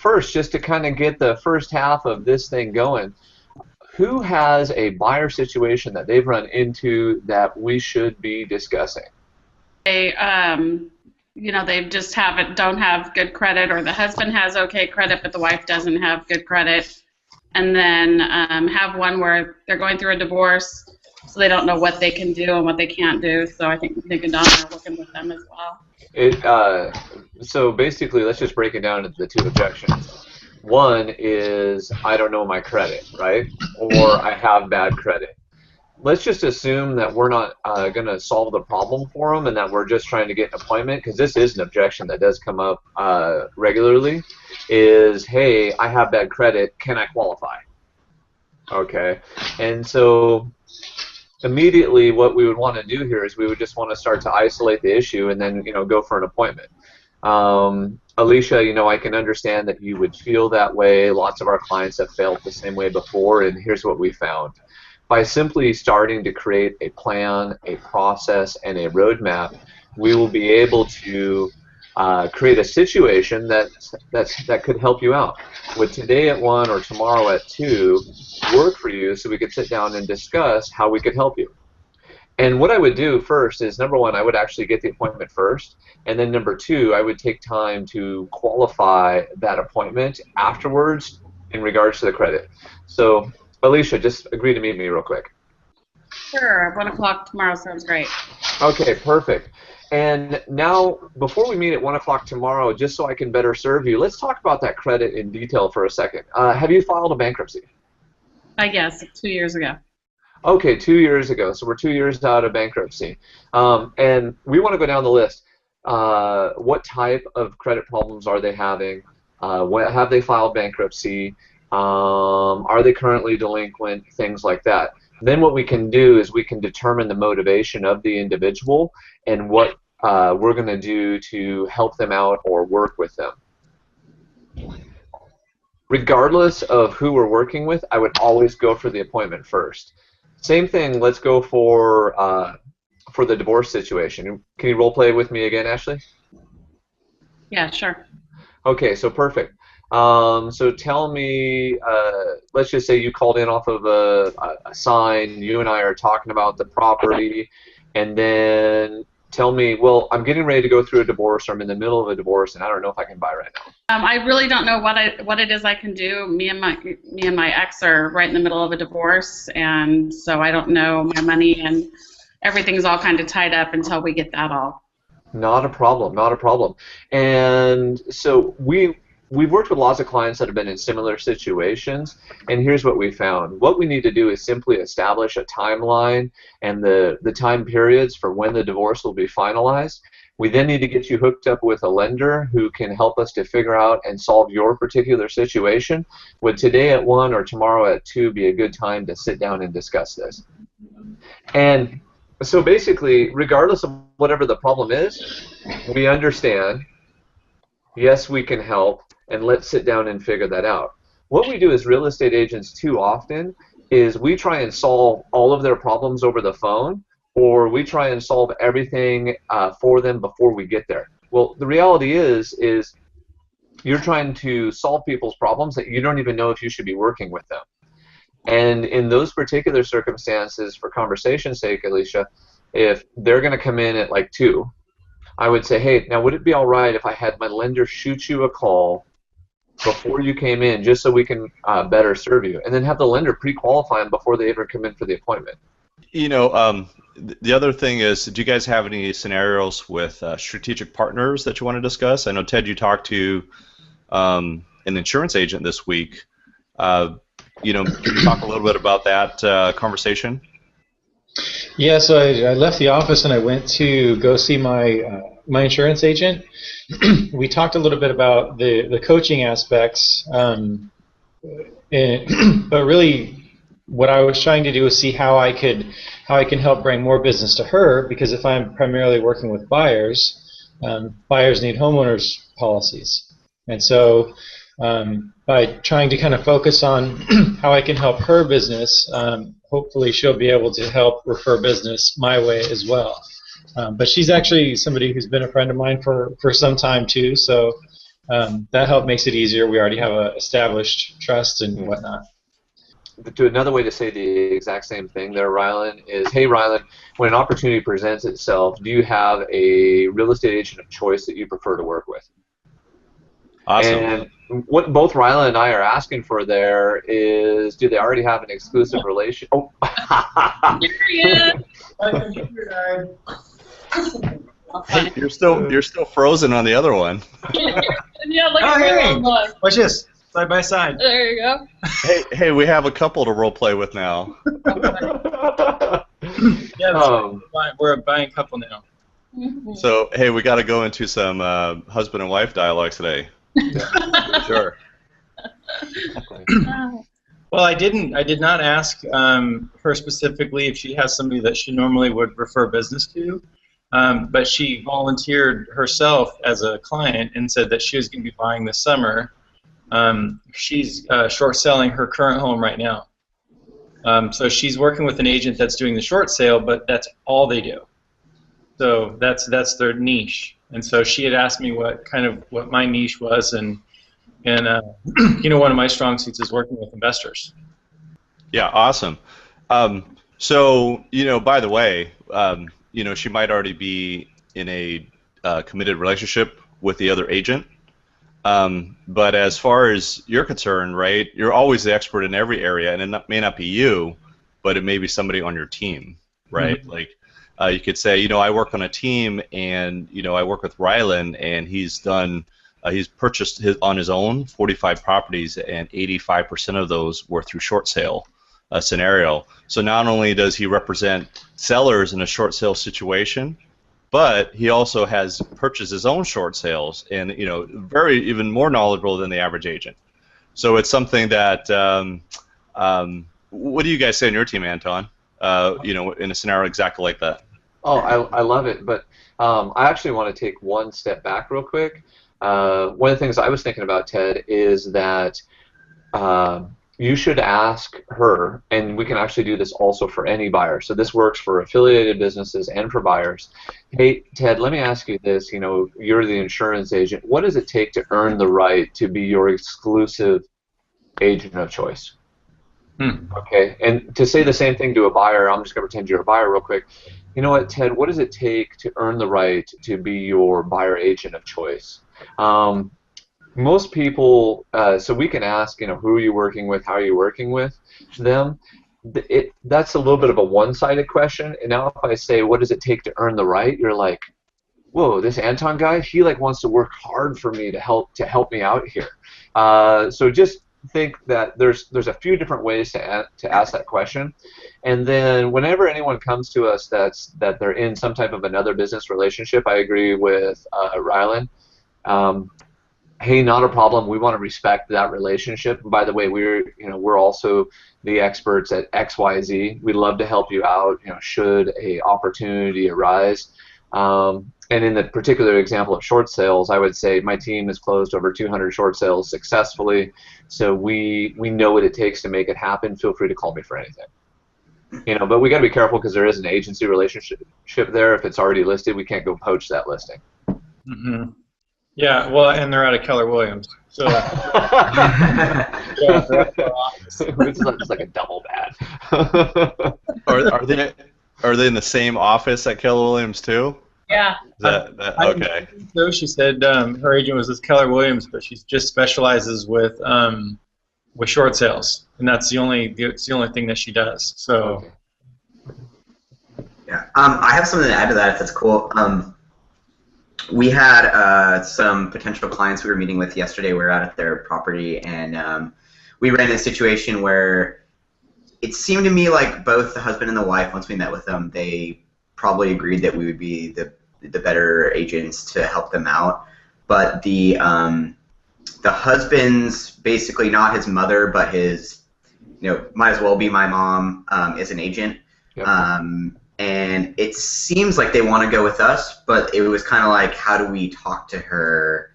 first, just to kind of get the first half of this thing going, who has a buyer situation that they've run into that we should be discussing? They, they just don't have good credit, or the husband has okay credit, but the wife doesn't have good credit. And then have one where they're going through a divorce, so they don't know what they can do and what they can't do. So I think Nick and Donna are working with them as well. So basically, let's just break it down into the two objections. One is, I don't know my credit, right? Or I have bad credit. Let's just assume that we're not going to solve the problem for them and that we're just trying to get an appointment, because this is an objection that does come up regularly, is, hey, I have bad credit, can I qualify? Okay, and so immediately what we would want to do here is we would just want to start to isolate the issue and then go for an appointment. Alicia, I can understand that you would feel that way. Lots of our clients have felt the same way before, and here's what we found. By simply starting to create a plan, a process, and a roadmap, we will be able to create a situation that could help you out. Would today at 1 or tomorrow at 2 work for you, so we could sit down and discuss how we could help you? And what I would do first is, number one, I would actually get the appointment first, and then number two, I would take time to qualify that appointment afterwards in regards to the credit. So, Alicia, just agree to meet me real quick. Sure, 1 o'clock tomorrow sounds great. Okay, perfect. And now, before we meet at 1 o'clock tomorrow, just so I can better serve you, let's talk about that credit in detail for a second. Have you filed a bankruptcy? Yes, 2 years ago. Okay, 2 years ago. So we're 2 years out of bankruptcy. And we want to go down the list. What type of credit problems are they having? Have they filed bankruptcy? Are they currently delinquent? Things like that. Then what we can do is we can determine the motivation of the individual and what we're going to do to help them out or work with them. Regardless of who we're working with, I would always go for the appointment first. Same thing, let's go for the divorce situation. Can you role play with me again, Ashley? Yeah, sure. Okay, so perfect. So tell me, let's just say you called in off of a sign, you and I are talking about the property, and then tell me, well, I'm getting ready to go through a divorce, or I'm in the middle of a divorce, and I don't know if I can buy right now. I really don't know what it is I can do. Me and my ex are right in the middle of a divorce, and so I don't know my money, and everything's all kind of tied up until we get that all. Not a problem, not a problem. And so we've worked with lots of clients that have been in similar situations, and here's what we found. What we need to do is simply establish a timeline and the time periods for when the divorce will be finalized. We then need to get you hooked up with a lender who can help us to figure out and solve your particular situation. Would today at 1 or tomorrow at 2 be a good time to sit down and discuss this? And so basically, regardless of whatever the problem is, we understand, yes, we can help, and let's sit down and figure that out. What we do as real estate agents too often is we try and solve all of their problems over the phone, or we try and solve everything for them before we get there. Well, the reality is you're trying to solve people's problems that you don't even know if you should be working with them. And in those particular circumstances, for conversation's sake, Alicia, if they're going to come in at like 2, I would say, hey, now would it be all right if I had my lender shoot you a call before you came in, just so we can better serve you, and then have the lender pre-qualify them before they ever come in for the appointment? The other thing is, do you guys have any scenarios with strategic partners that you want to discuss? I know, Ted, you talked to an insurance agent this week. Can you talk a little bit about that conversation? Yeah, so I left the office and I went to go see my my insurance agent. We talked a little bit about the coaching aspects, but really what I was trying to do was see how I can help bring more business to her, because if I'm primarily working with buyers, buyers need homeowners policies, and so by trying to kind of focus on how I can help her business, hopefully she'll be able to help refer business my way as well. But she's actually somebody who's been a friend of mine for some time too, so That help makes it easier. We already have a established trust and whatnot. To another way to say the exact same thing there, Rylan, is, hey, Rylan, when an opportunity presents itself, do you have a real estate agent of choice that you prefer to work with? Awesome. And what both Rylan and I are asking for there is, do they already have an exclusive relation? Oh. Hey, you're still frozen on the other one. Yeah, look at hey, watch this, side by side. There you go. Hey, we have a couple to role play with now. Yeah, we're a buying couple now. So, hey, we got to go into some husband and wife dialogue today. Yeah, sure. Well, I did not ask her specifically if she has somebody that she normally would refer business to, but she volunteered herself as a client and said that she was going to be buying this summer. She's short selling her current home right now. So she's working with an agent that's doing the short sale, but that's all they do. So that's their niche. And so she had asked me what my niche was, and you know, one of my strong suits is working with investors. Yeah, awesome. So, you know, by the way, you know, she might already be in a committed relationship with the other agent. But as far as you're concerned, right, you're always the expert in every area, and it may not be you, but it may be somebody on your team, right? Mm-hmm. Like, you could say, you know, I work on a team, and, you know, I work with Rylan, and he's purchased on his own 45 properties, and 85% of those were through short sale scenario. So not only does he represent sellers in a short sale situation, but he also has purchased his own short sales, and, you know, even more knowledgeable than the average agent. So it's something that, what do you guys say on your team, Anton? You know, in a scenario exactly like that. Oh, I love it, but I actually want to take one step back real quick. One of the things I was thinking about, Ted, is that you should ask her, and we can actually do this also for any buyer. So this works for affiliated businesses and for buyers. Hey, Ted, let me ask you this. You know, you're the insurance agent. What does it take to earn the right to be your exclusive agent of choice? Okay, and to say the same thing to a buyer, I'm just going to pretend you're a buyer real quick. You know what, Ted, what does it take to earn the right to be your buyer agent of choice? Most people, so we can ask, you know, who are you working with, how are you working with them? That's a little bit of a one-sided question. And now if I say, what does it take to earn the right? You're like, whoa, this Anton guy, he like wants to work hard for me to help me out here. So just think that there's a few different ways to ask that question. And then whenever anyone comes to us that they're in some type of another business relationship, I agree with Rylan. Hey, not a problem. We want to respect that relationship. And by the way, we're also the experts at XYZ. We'd love to help you out, you know, should a opportunity arise. And in the particular example of short sales, I would say my team has closed over 200 short sales successfully. So we know what it takes to make it happen. Feel free to call me for anything. You know, but we got to be careful because there is an agency relationship there. If it's already listed, we can't go poach that listing. Mm-hmm. Yeah, well, and they're out of Keller Williams. So yeah, it's just like a double bad. Are they in the same office at Keller Williams too? Yeah. Okay. So she said her agent was with Keller Williams, but she just specializes with short sales, and that's the only thing that she does. So. Yeah, I have something to add to that if that's cool. We had some potential clients we were meeting with yesterday. We were out at their property, and we ran into a situation where it seemed to me like both the husband and the wife, once we met with them, they probably agreed that we would be the better agents to help them out. But the husband's basically not his mother, but his, you know, might as well be my mom, is an agent. Yep. And it seems like they want to go with us, but it was kind of like, how do we talk to her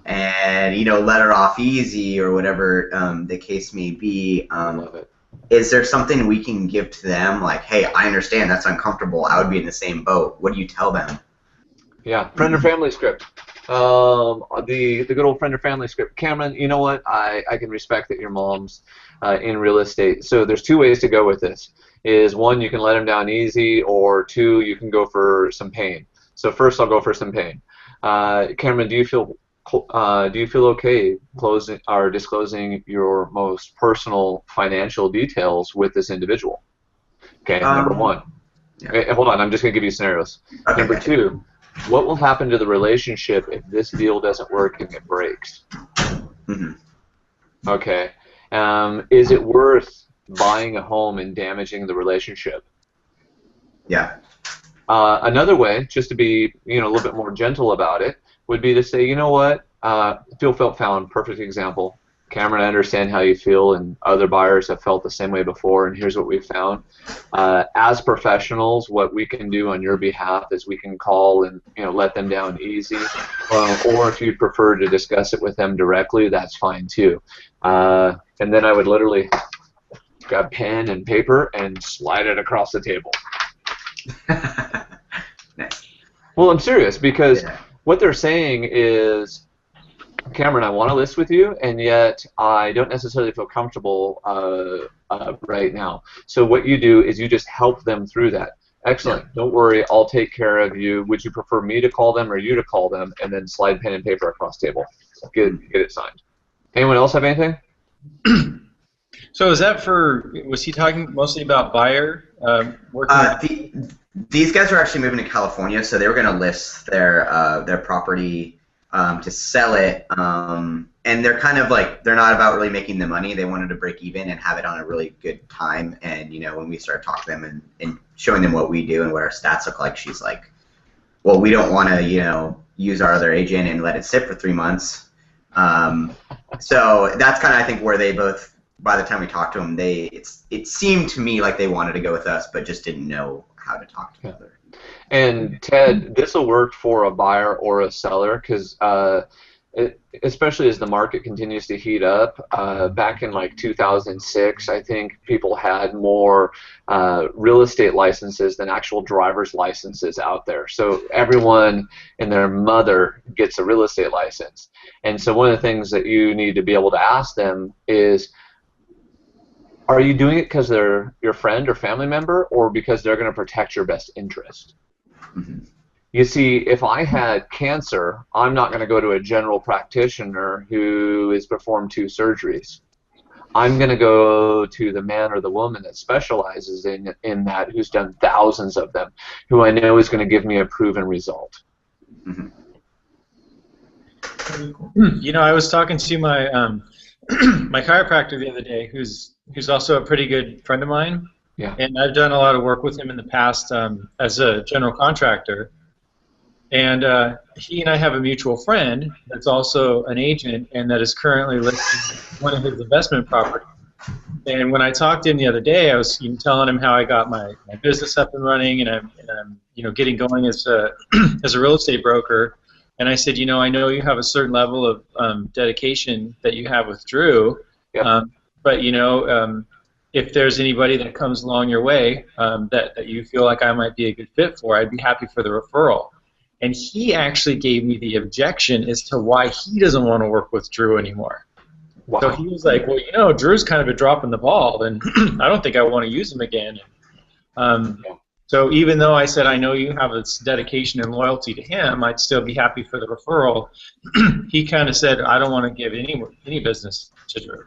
and, you know, let her off easy or whatever the case may be. I love it. Is there something we can give to them? Like, hey, I understand that's uncomfortable. I would be in the same boat. What do you tell them? Yeah, friend or family script. The good old friend or family script. Cameron, you know what? I can respect that your mom's in real estate. So there's two ways to go with this. Is one, you can let him down easy, or two, you can go for some pain. So first, I'll go for some pain. Cameron, do you feel okay closing or disclosing your most personal financial details with this individual? Okay, number one. Yeah. Hey, hold on, I'm just going to give you scenarios. Okay. Number two, what will happen to the relationship if this deal doesn't work and it breaks? Mm-hmm. Okay. Is it worth buying a home and damaging the relationship? Yeah. Another way, just to be a little bit more gentle about it, would be to say, you know what, feel felt found, perfect example. Cameron, I understand how you feel, and other buyers have felt the same way before, and here's what we found. As professionals, what we can do on your behalf is we can call and let them down easy, or if you'd prefer to discuss it with them directly, that's fine too. And then I would literally grab pen and paper and slide it across the table. Nice. Well, I'm serious, because what they're saying is, Cameron, I want to list with you, and yet I don't necessarily feel comfortable right now. So what you do is you just help them through that. Excellent. Yeah. Don't worry. I'll take care of you. Would you prefer me to call them or you to call them? And then slide pen and paper across table. Get it signed. Anyone else have anything? So is that was he talking mostly about buyer working? These guys are actually moving to California, so they were going to list their property to sell it, and they're kind of like, they're not about really making the money. They wanted to break even and have it on a really good time. And when we started talking to them and showing them what we do and what our stats look like, she's like, well, we don't want to use our other agent and let it sit for 3 months. So that's kind of, I think, where they both, by the time we talked to them, it seemed to me like they wanted to go with us, but just didn't know how to talk to each other. And Ted, this will work for a buyer or a seller, because especially as the market continues to heat up. Back in like 2006, I think people had more real estate licenses than actual driver's licenses out there. So everyone and their mother gets a real estate license. And so one of the things that you need to be able to ask them is, are you doing it because they're your friend or family member, or because they're going to protect your best interest? Mm-hmm. You see, if I had cancer, I'm not going to go to a general practitioner who has performed 2 surgeries. I'm going to go to the man or the woman that specializes in that, who's done thousands of them, who I know is going to give me a proven result. Mm-hmm. I was talking to my my chiropractor the other day, who's also a pretty good friend of mine. Yeah. And I've done a lot of work with him in the past as a general contractor. And he and I have a mutual friend that's also an agent and that is currently listing one of his investment properties. And when I talked to him the other day, I was telling him how I got my business up and running, and I'm getting going as a as a real estate broker. And I said, I know you have a certain level of dedication that you have with Drew, yep. But if there's anybody that comes along your way that you feel like I might be a good fit for, I'd be happy for the referral. And he actually gave me the objection as to why he doesn't want to work with Drew anymore. Wow. So he was like, well, Drew's kind of a drop in the ball, and I don't think I want to use him again. So even though I said I know you have this dedication and loyalty to him, I'd still be happy for the referral. He kind of said, I don't want to give any business to Drew.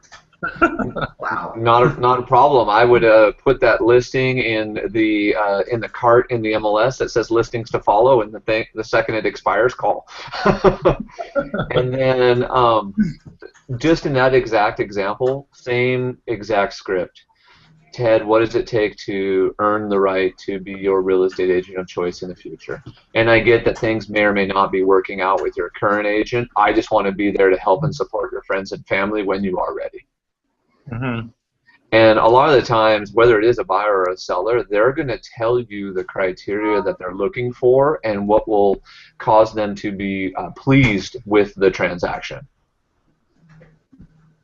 Wow. Not a problem. I would put that listing in the cart in the MLS that says listings to follow, and the second it expires, call. And then just in that exact example, same exact script. Ted, what does it take to earn the right to be your real estate agent of choice in the future? And I get that things may or may not be working out with your current agent. I just want to be there to help and support your friends and family when you are ready. Mm-hmm. And a lot of the times, whether it is a buyer or a seller, they're going to tell you the criteria that they're looking for and what will cause them to be pleased with the transaction.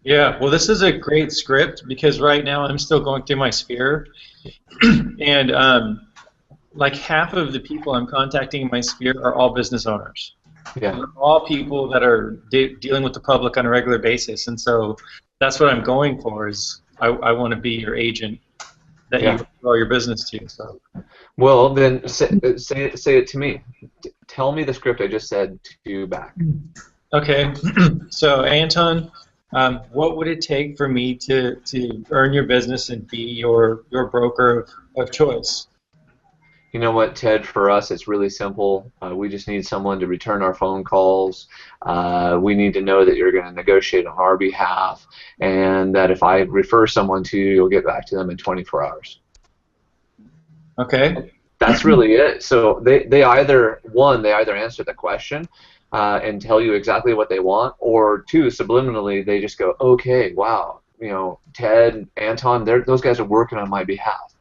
Yeah, well, this is a great script because right now I'm still going through my sphere, and like half of the people I'm contacting in my sphere are all business owners. Yeah. We're all people that are dealing with the public on a regular basis, and so that's what I'm going for. Is I want to be your agent that Yeah. you grow your business to. So. Well, then say it to me. Tell me the script I just said to you back. Okay. So Anton, what would it take for me to earn your business and be your broker of choice? You know what, Ted, for us, it's really simple. We just need someone to return our phone calls. We need to know that you're going to negotiate on our behalf, and that if I refer someone to you, you'll get back to them in 24 hours. Okay. That's really it. So they either, one, they either answer the question and tell you exactly what they want, or two, subliminally, they just go, okay, wow, you know, Ted, Anton, those guys are working on my behalf.